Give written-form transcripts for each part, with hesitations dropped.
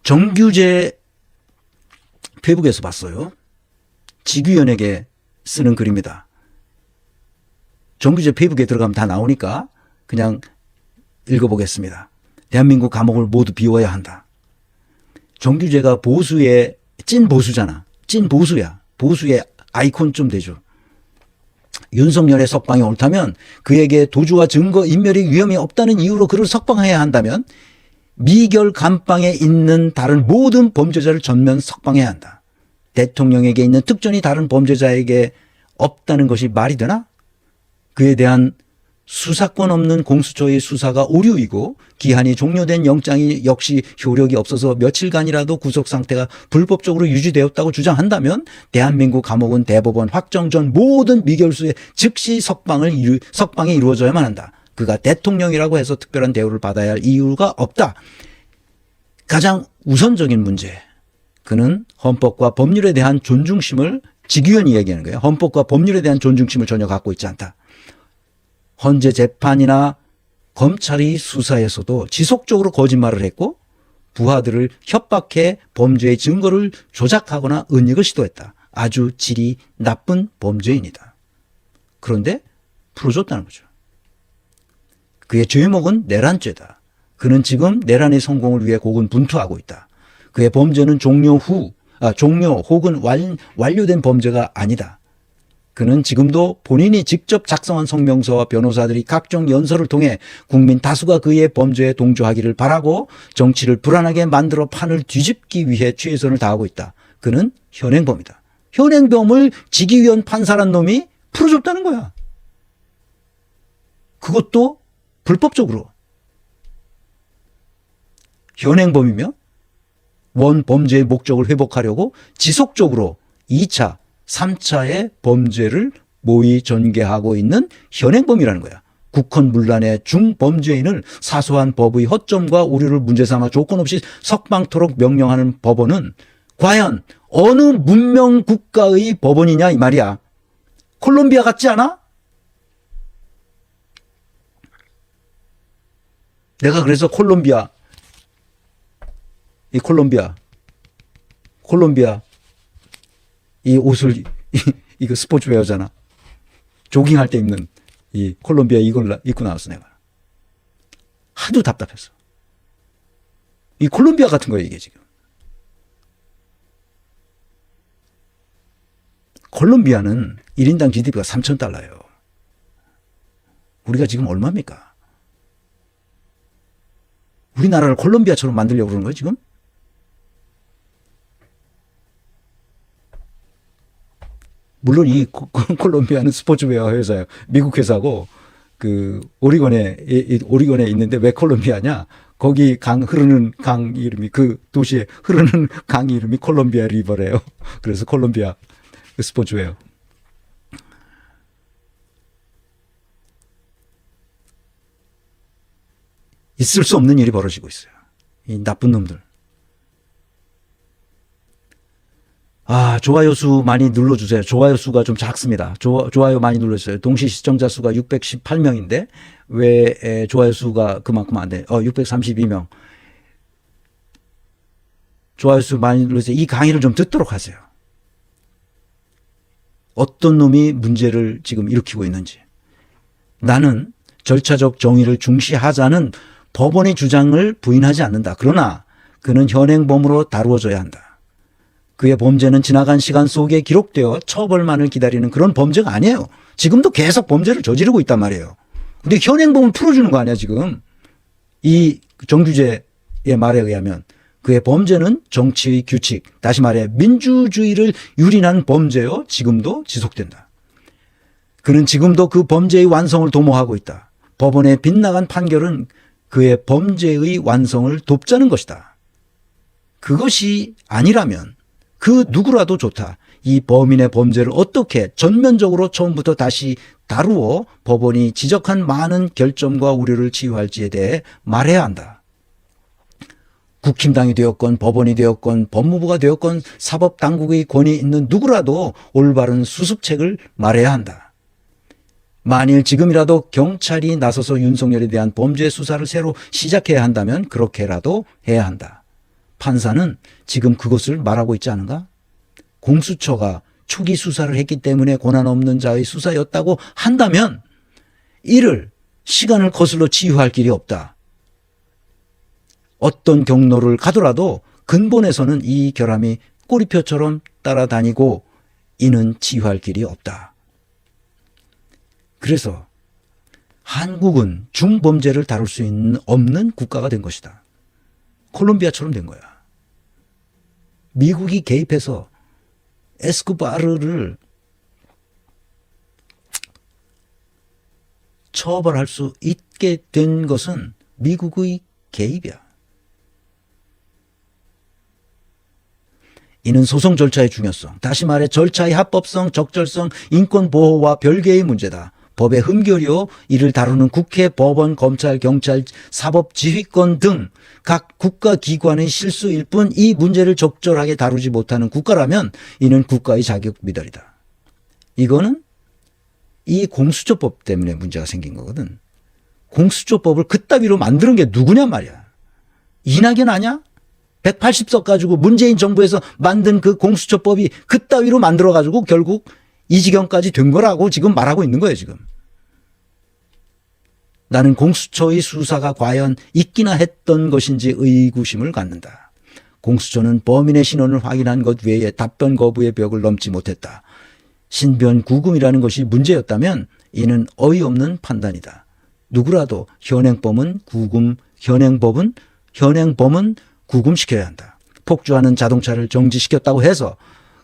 정규재 페북에서 봤어요. 지규현에게 쓰는 글입니다. 정규재 페북에 들어가면 다 나오니까 그냥 읽어보겠습니다. 대한민국 감옥을 모두 비워야 한다. 정규재가 보수의 찐 보수잖아. 찐 보수야. 보수의 아이콘 좀 되죠. 윤석열의 석방이 옳다면 그에게 도주와 증거 인멸의 위험이 없다는 이유로 그를 석방해야 한다면 미결 감방에 있는 다른 모든 범죄자를 전면 석방해야 한다. 대통령에게 있는 특전이 다른 범죄자에게 없다는 것이 말이 되나? 그에 대한 수사권 없는 공수처의 수사가 오류이고 기한이 종료된 영장이 역시 효력이 없어서 며칠간이라도 구속 상태가 불법적으로 유지되었다고 주장한다면 대한민국 감옥은 대법원 확정 전 모든 미결수의 즉시 석방이 이루어져야만 한다. 그가 대통령이라고 해서 특별한 대우를 받아야 할 이유가 없다. 가장 우선적인 문제. 그는 헌법과 법률에 대한 존중심을 지규현이 얘기하는 거예요. 헌법과 법률에 대한 존중심을 전혀 갖고 있지 않다. 헌재 재판이나 검찰이 수사에서도 지속적으로 거짓말을 했고 부하들을 협박해 범죄의 증거를 조작하거나 은닉을 시도했다. 아주 질이 나쁜 범죄인이다. 그런데 풀어줬다는 거죠. 그의 죄목은 내란죄다. 그는 지금 내란의 성공을 위해 고군분투하고 있다. 그의 범죄는 종료 혹은 완료된 범죄가 아니다. 그는 지금도 본인이 직접 작성한 성명서와 변호사들이 각종 연설을 통해 국민 다수가 그의 범죄에 동조하기를 바라고 정치를 불안하게 만들어 판을 뒤집기 위해 최선을 다하고 있다. 그는 현행범이다. 현행범을 지기위원 판사란 놈이 풀어줬다는 거야. 그것도 불법적으로. 현행범이며 원 범죄의 목적을 회복하려고 지속적으로 2차 3차의 범죄를 모의 전개하고 있는 현행범이라는 거야. 국헌문란의 중범죄인을 사소한 법의 허점과 오류를 문제삼아 조건 없이 석방토록 명령하는 법원은 과연 어느 문명 국가의 법원이냐 이 말이야. 콜롬비아 같지 않아? 내가 그래서 콜롬비아 이 옷을 이거 스포츠웨어잖아. 조깅할 때 입는 이 콜롬비아 이걸 입고 나왔어 내가. 하도 답답했어. 이 콜롬비아 같은 거야 이게 지금. 콜롬비아는 1인당 GDP가 3,000달러예요. 우리가 지금 얼마입니까? 우리나라를 콜롬비아처럼 만들려고 그러는 거예요 지금? 물론 이 콜롬비아는 스포츠웨어 회사예요. 미국 회사고 그 오리건에 있는데 왜 콜롬비아냐? 거기 흐르는 강 이름이 그 도시에 흐르는 강 이름이 콜롬비아 리버래요. 그래서 콜롬비아 스포츠웨어. 있을 수 없는 일이 벌어지고 있어요. 이 나쁜 놈들. 좋아요 수 많이 눌러주세요. 좋아요 수가 좀 작습니다. 좋아요 많이 눌러주세요. 동시 시청자 수가 618명인데 왜 좋아요 수가 그만큼 안 돼? 632명. 좋아요 수 많이 눌러주세요. 이 강의를 좀 듣도록 하세요. 어떤 놈이 문제를 지금 일으키고 있는지. 나는 절차적 정의를 중시하자는 법원의 주장을 부인하지 않는다. 그러나 그는 현행범으로 다루어져야 한다. 그의 범죄는 지나간 시간 속에 기록되어 처벌만을 기다리는 그런 범죄가 아니에요. 지금도 계속 범죄를 저지르고 있단 말이에요. 근데 현행범을 풀어주는 거 아니야 지금. 이 정규재의 말에 의하면 그의 범죄는 정치의 규칙, 다시 말해 민주주의를 유린한 범죄요 지금도 지속된다. 그는 지금도 그 범죄의 완성을 도모하고 있다. 법원의 빗나간 판결은 그의 범죄의 완성을 돕자는 것이다. 그것이 아니라면 그 누구라도 좋다. 이 범인의 범죄를 어떻게 전면적으로 처음부터 다시 다루어 법원이 지적한 많은 결점과 우려를 치유할지에 대해 말해야 한다. 국힘당이 되었건 법원이 되었건 법무부가 되었건 사법당국의 권위 있는 누구라도 올바른 수습책을 말해야 한다. 만일 지금이라도 경찰이 나서서 윤석열에 대한 범죄 수사를 새로 시작해야 한다면 그렇게라도 해야 한다. 판사는 지금 그것을 말하고 있지 않은가? 공수처가 초기 수사를 했기 때문에 권한 없는 자의 수사였다고 한다면 이를 시간을 거슬러 치유할 길이 없다. 어떤 경로를 가더라도 근본에서는 이 결함이 꼬리표처럼 따라다니고 이는 치유할 길이 없다. 그래서 한국은 중범죄를 다룰 수 없는 국가가 된 것이다. 콜롬비아처럼 된 거야. 미국이 개입해서 에스코바르를 처벌할 수 있게 된 것은 미국의 개입이야. 이는 소송 절차의 중요성, 다시 말해 절차의 합법성, 적절성, 인권 보호와 별개의 문제다. 법의 흠결이요, 이를 다루는 국회, 법원, 검찰, 경찰, 사법, 지휘권 등 각 국가기관의 실수일 뿐 이 문제를 적절하게 다루지 못하는 국가라면 이는 국가의 자격 미달이다. 이거는 이 공수처법 때문에 문제가 생긴 거거든. 공수처법을 그따위로 만드는 게 누구냐 말이야. 이낙연 아냐? 180석 가지고 문재인 정부에서 만든 그 공수처법이 그따위로 만들어가지고 결국 이 지경까지 된 거라고 지금 말하고 있는 거예요, 지금. 나는 공수처의 수사가 과연 있기나 했던 것인지 의구심을 갖는다. 공수처는 범인의 신원을 확인한 것 외에 답변 거부의 벽을 넘지 못했다. 신변 구금이라는 것이 문제였다면 이는 어이없는 판단이다. 누구라도 현행범은 구금시켜야 한다. 폭주하는 자동차를 정지시켰다고 해서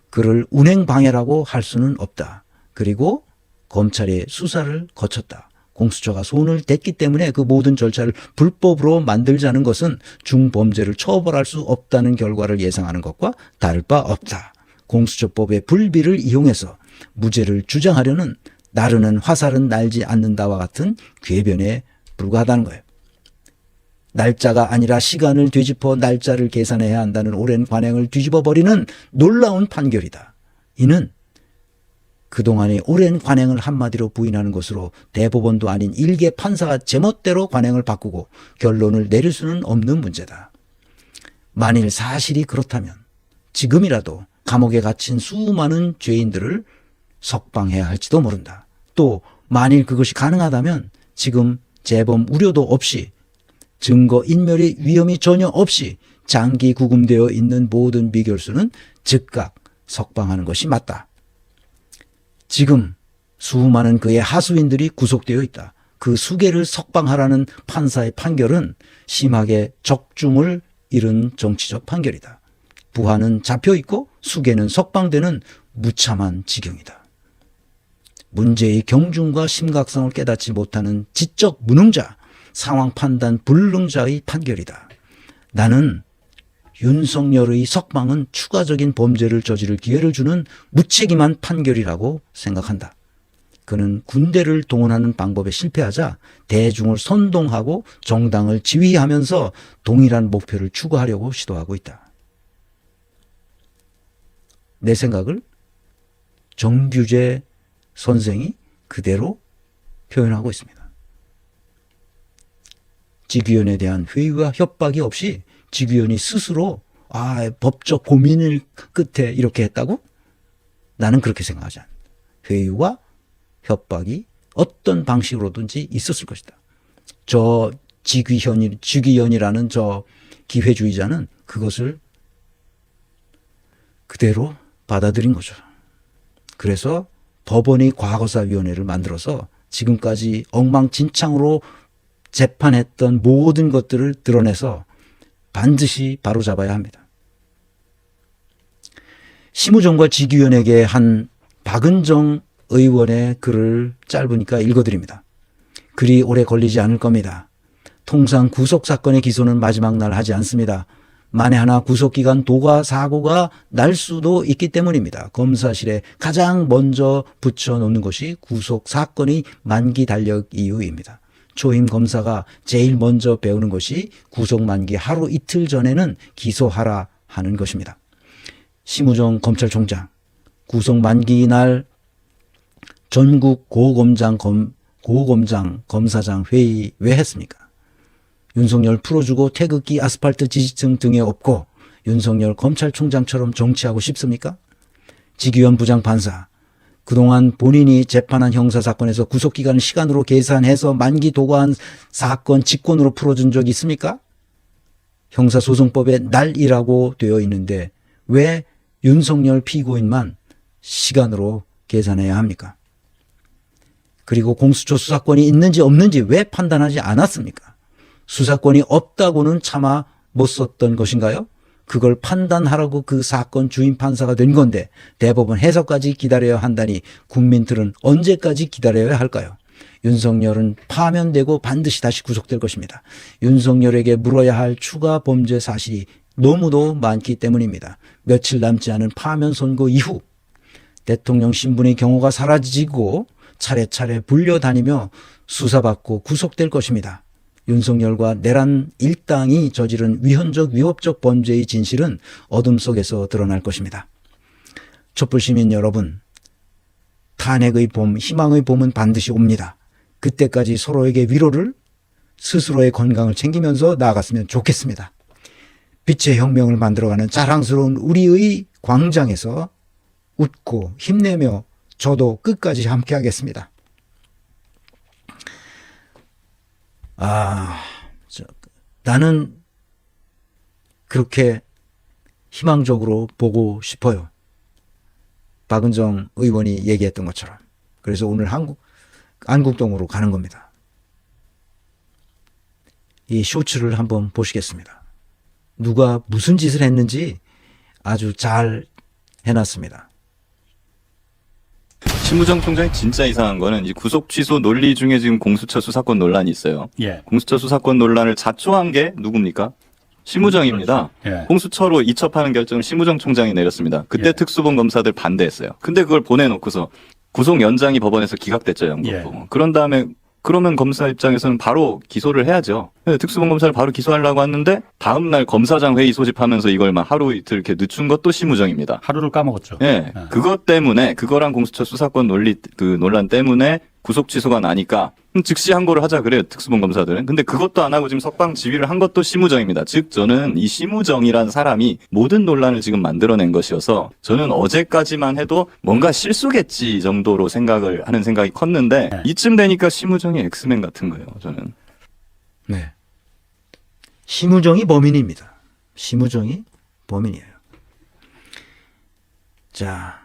그를 운행방해라고 할 수는 없다. 그리고 검찰이 수사를 거쳤다. 공수처가 손을 댔기 때문에 그 모든 절차를 불법으로 만들자는 것은 중범죄를 처벌할 수 없다는 결과를 예상하는 것과 다를 바 없다. 공수처법의 불비를 이용해서 무죄를 주장하려는 나르는 화살은 날지 않는다와 같은 궤변에 불과하다는 거예요. 날짜가 아니라 시간을 뒤집어 날짜를 계산해야 한다는 오랜 관행을 뒤집어버리는 놀라운 판결이다. 이는 그동안의 오랜 관행을 한마디로 부인하는 것으로 대법원도 아닌 일개 판사가 제멋대로 관행을 바꾸고 결론을 내릴 수는 없는 문제다. 만일 사실이 그렇다면 지금이라도 감옥에 갇힌 수많은 죄인들을 석방해야 할지도 모른다. 또 만일 그것이 가능하다면 지금 재범 우려도 없이 증거 인멸의 위험이 전혀 없이 장기 구금되어 있는 모든 미결수는 즉각 석방하는 것이 맞다. 지금 수많은 그의 하수인들이 구속되어 있다. 그 수개를 석방하라는 판사의 판결은 심하게 적중을 잃은 정치적 판결이다. 부하는 잡혀 있고 수개는 석방되는 무참한 지경이다. 문제의 경중과 심각성을 깨닫지 못하는 지적 무능자, 상황 판단 불능자의 판결이다. 나는 윤석열의 석방은 추가적인 범죄를 저지를 기회를 주는 무책임한 판결이라고 생각한다. 그는 군대를 동원하는 방법에 실패하자 대중을 선동하고 정당을 지휘하면서 동일한 목표를 추구하려고 시도하고 있다. 내 생각을 정규재 선생이 그대로 표현하고 있습니다. 직위원에 대한 회유와 협박이 없이 직위원이 스스로 법적 고민을 끝에 이렇게 했다고? 나는 그렇게 생각하지 않는다. 회유와 협박이 어떤 방식으로든지 있었을 것이다. 저 직위원이라는 저 기회주의자는 그것을 그대로 받아들인 거죠. 그래서 법원이 과거사위원회를 만들어서 지금까지 엉망진창으로 재판했던 모든 것들을 드러내서 반드시 바로잡아야 합니다. 심우정과 직위원에게 한 박은정 의원의 글을 짧으니까 읽어드립니다. 글이 오래 걸리지 않을 겁니다. 통상 구속사건의 기소는 마지막 날 하지 않습니다. 만에 하나 구속기간 도가 사고가 날 수도 있기 때문입니다. 검사실에 가장 먼저 붙여놓는 것이 구속사건의 만기 달력 이유입니다. 초임 검사가 제일 먼저 배우는 것이 구속 만기 하루 이틀 전에는 기소하라 하는 것입니다. 심우정 검찰총장 구속 만기 날 전국 고검장 검사장 회의 왜 했습니까? 윤석열 풀어주고 태극기 아스팔트 지지층 등에 업고 윤석열 검찰총장처럼 정치하고 싶습니까? 지기현 부장판사, 그동안 본인이 재판한 형사사건에서 구속기간을 시간으로 계산해서 만기 도과한 사건 직권으로 풀어준 적이 있습니까? 형사소송법에 날이라고 되어 있는데 왜 윤석열 피고인만 시간으로 계산해야 합니까? 그리고 공수처 수사권이 있는지 없는지 왜 판단하지 않았습니까? 수사권이 없다고는 차마 못 썼던 것인가요? 그걸 판단하라고 그 사건 주임 판사가 된 건데 대법원 해석까지 기다려야 한다니 국민들은 언제까지 기다려야 할까요? 윤석열은 파면되고 반드시 다시 구속될 것입니다. 윤석열에게 물어야 할 추가 범죄 사실이 너무도 많기 때문입니다. 며칠 남지 않은 파면 선고 이후 대통령 신분의 경우가 사라지고 차례차례 불려다니며 수사받고 구속될 것입니다. 윤석열과 내란 일당이 저지른 위헌적 위법적 범죄의 진실은 어둠 속에서 드러날 것입니다. 촛불시민 여러분, 탄핵의 봄, 희망의 봄은 반드시 옵니다. 그때까지 서로에게 위로를, 스스로의 건강을 챙기면서 나아갔으면 좋겠습니다. 빛의 혁명을 만들어가는 자랑스러운 우리의 광장에서 웃고 힘내며 저도 끝까지 함께 하겠습니다. 나는 그렇게 희망적으로 보고 싶어요. 박은정 의원이 얘기했던 것처럼. 그래서 오늘 안국동으로 가는 겁니다. 이 쇼츠를 한번 보시겠습니다. 누가 무슨 짓을 했는지 아주 잘 해놨습니다. 심우정 총장이 진짜 이상한 거는 이 구속 취소 논리 중에 지금 공수처 수사권 논란이 있어요. 예. 공수처 수사권 논란을 자초한 게 누굽니까? 심우정입니다. 예. 공수처로 이첩하는 결정을 심우정 총장이 내렸습니다. 그때 예. 특수본 검사들 반대했어요. 근데 그걸 보내놓고서 구속 연장이 법원에서 기각됐죠, 영국도. 예. 그런 다음에 그러면 검사 입장에서는 바로 기소를 해야죠. 특수본 검사를 바로 기소하려고 했는데 다음날 검사장 회의 소집하면서 이걸 막 하루 이틀 이렇게 늦춘 것도 심우정입니다. 하루를 까먹었죠. 예. 그것 때문에 그거랑 공수처 수사권 논란 때문에 구속 취소가 나니까 즉시 항고를 하자 그래요, 특수본 검사들은. 근데 그것도 안 하고 지금 석방 지휘를 한 것도 심우정입니다. 즉 저는 이 심우정이란 사람이 모든 논란을 지금 만들어낸 것이어서 저는 어제까지만 해도 뭔가 실수겠지 정도로 하는 생각이 컸는데 네. 이쯤 되니까 심우정이 엑스맨 같은 거예요, 저는. 네. 심우정이 범인입니다. 심우정이 범인이에요. 자,